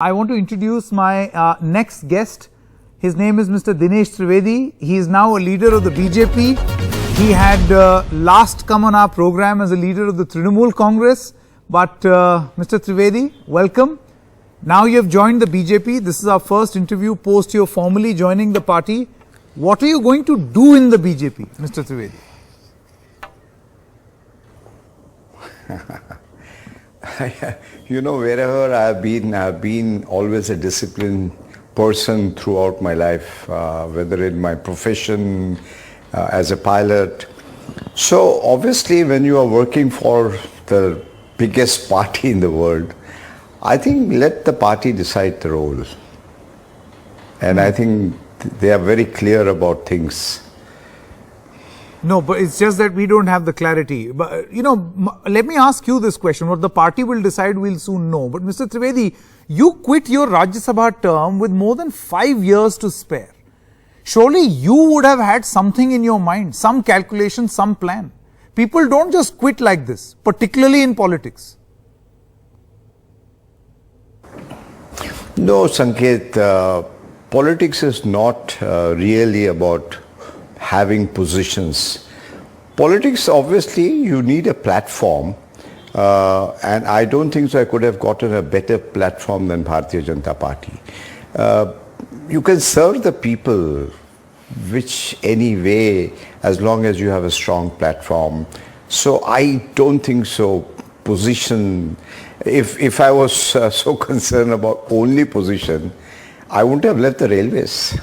I want to introduce my next guest. His name is Mr. Dinesh Trivedi. He is now a leader of the BJP. He had last come on our program as a leader of the Trinamool Congress. But Mr. Trivedi, welcome. Now you have joined the BJP. This is our first interview post your formally joining the party. What are you going to do in the BJP, Mr. Trivedi? You know, wherever I've been always a disciplined person throughout my life, whether in my profession, as a pilot. So obviously when you are working for the biggest party in the world, I think let the party decide the role. And I think they are very clear about things. No, but it's just that we don't have the clarity. But, you know, let me ask you this question. What the party will decide, we'll soon know. But Mr. Trivedi, you quit your Rajya Sabha term with more than 5 years to spare. Surely you would have had something in your mind, some calculation, some plan. People don't just quit like this, particularly in politics. No, Sanket, politics is not really about having positions. Politics, obviously, you need a platform, and I don't think so I could have gotten a better platform than Bharatiya Janata Party. You can serve the people which any way, as long as you have a strong platform. So I don't think so position, if I was so concerned about only position, I wouldn't have left the railways.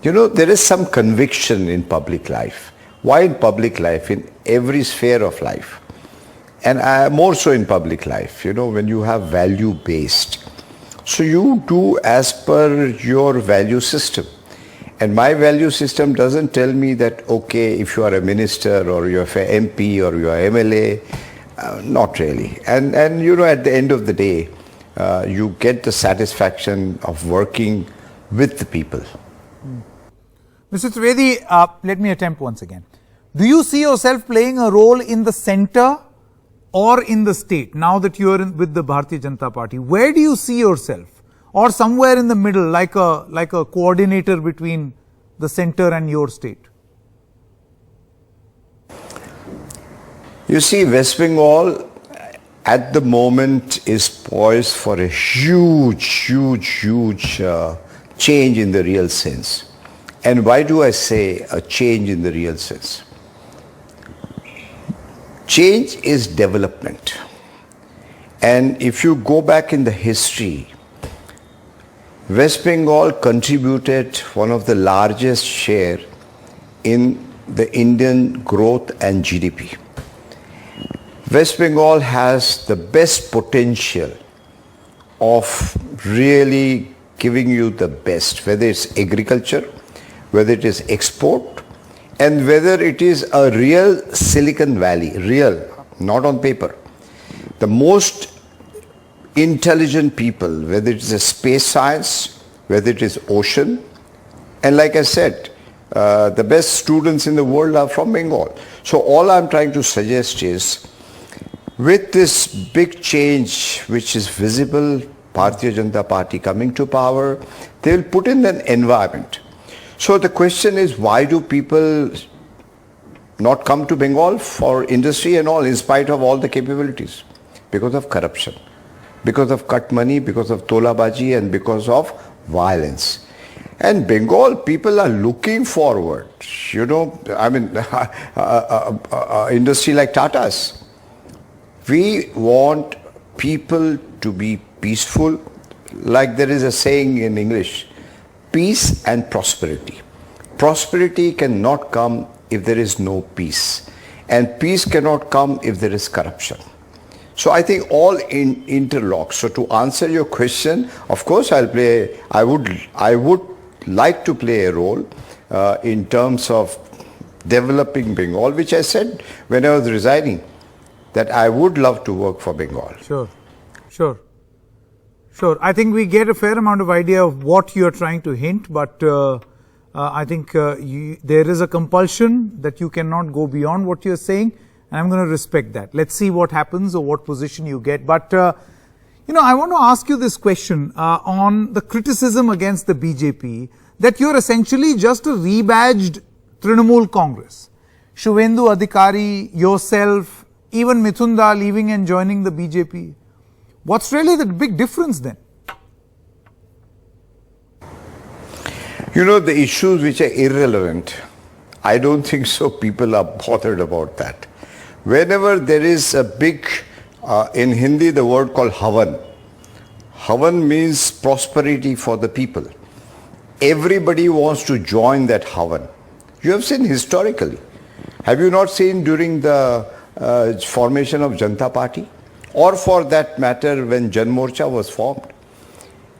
You know, there is some conviction in public life. Why in public life? In every sphere of life. And more so in public life, you know, when you have value-based. So you do as per your value system. And my value system doesn't tell me that, okay, if you are a minister or you're an MP or you are MLA, not really. And you know, at the end of the day, you get the satisfaction of working with the people. Mr. Trivedi, let me attempt once again. Do you see yourself playing a role in the center or in the state now that you are with the Bharatiya Janata Party? Where do you see yourself? Or somewhere in the middle, like a coordinator between the center and your state? You see, West Bengal at the moment is poised for a huge change in the real sense. And why do I say a change in the real sense? Change is development. And if you go back in the history, West Bengal contributed one of the largest share in the Indian growth and GDP. West Bengal has the best potential of really giving you the best, whether it's agriculture, whether it is export, and whether it is a real Silicon Valley, real, not on paper. The most intelligent people, whether it is a space science, whether it is ocean, and like I said, the best students in the world are from Bengal. So all I'm trying to suggest is, with this big change which is visible, Bharatiya Janata Party coming to power, they will put in an environment. So the question is, why do people not come to Bengal for industry and all, in spite of all the capabilities? Because of corruption, because of cut money, because of tolabaji, and because of violence. And Bengal people are looking forward, you know, I mean, industry like Tata's. We want people to be peaceful, like there is a saying in English, peace and prosperity. Prosperity cannot come if there is no peace, and peace cannot come if there is corruption. So I think all interlock. So to answer your question, of course I would like to play a role in terms of developing Bengal, which I said when I was resigning, that I would love to work for Bengal. Sure. I think we get a fair amount of idea of what you are trying to hint, but I think there is a compulsion that you cannot go beyond what you are saying, and I'm going to respect that. Let's see what happens or what position you get. But You know, I want to ask you this question on the criticism against the BJP that you're essentially just a rebadged Trinamool Congress. Shuvendu Adhikari, yourself, even Mithunda leaving and joining the BJP. What's really the big difference then? You know, the issues which are irrelevant, I don't think so people are bothered about that. Whenever there is a big, in Hindi the word called Havan. Havan means prosperity for the people. Everybody wants to join that Havan. You have seen historically. Have you not seen during the formation of Janata Party? Or for that matter when Jan Morcha was formed?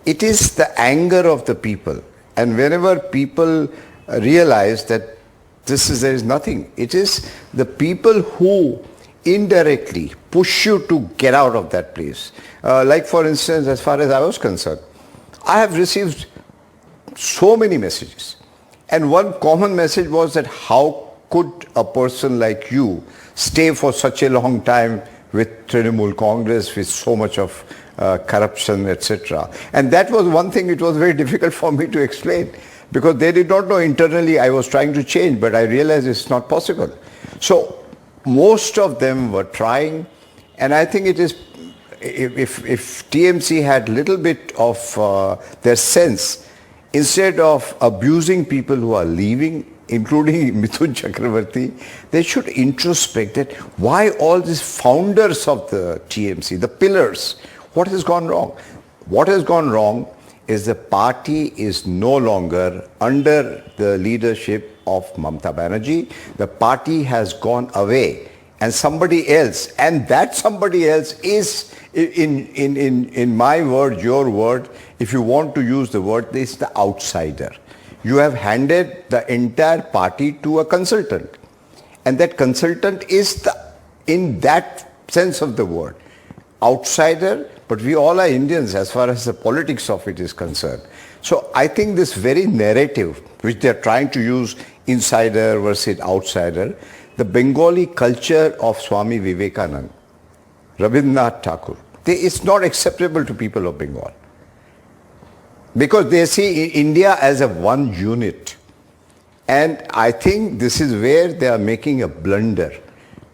It is the anger of the people. And whenever people realize that there is nothing, it is the people who indirectly push you to get out of that place. Like for instance, as far as I was concerned, I have received so many messages. And one common message was that how could a person like you stay for such a long time with Trinamool Congress, with so much of corruption, etc. And that was one thing it was very difficult for me to explain, because they did not know internally I was trying to change, but I realized it's not possible. So most of them were trying, and I think it is, if TMC had little bit of their sense, instead of abusing people who are leaving, including Mithun Chakravarti, they should introspect that why all these founders of the TMC, the pillars, what has gone wrong? What has gone wrong is the party is no longer under the leadership of Mamata Banerjee. The party has gone away, and somebody else, and that somebody else is, in my word, your word, if you want to use the word, is the outsider. You have handed the entire party to a consultant, and that consultant is in that sense of the word, outsider, but we all are Indians as far as the politics of it is concerned. So I think this very narrative which they are trying to use, insider versus outsider, the Bengali culture of Swami Vivekananda, Rabindranath Tagore, it's not acceptable to people of Bengal. Because they see India as a one unit. And I think this is where they are making a blunder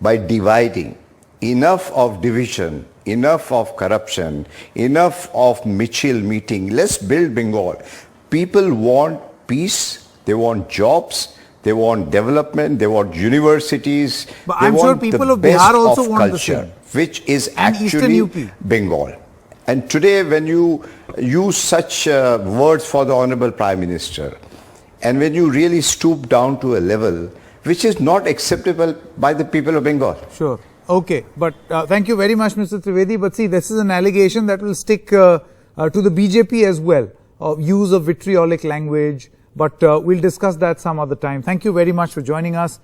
by dividing. Enough of division, enough of corruption, enough of Mitchell meeting. Let's build Bengal. People want peace, they want jobs, they want development, they want universities. But they I'm want sure people the of best Bihar also of want culture, the same. which is And actually Eastern UP. Bengal. And today when you use such words for the Honorable Prime Minister, and when you really stoop down to a level which is not acceptable by the people of Bengal. Sure. Okay. But thank you very much, Mr. Trivedi. But see, this is an allegation that will stick to the BJP as well, of use of vitriolic language. But we'll discuss that some other time. Thank you very much for joining us.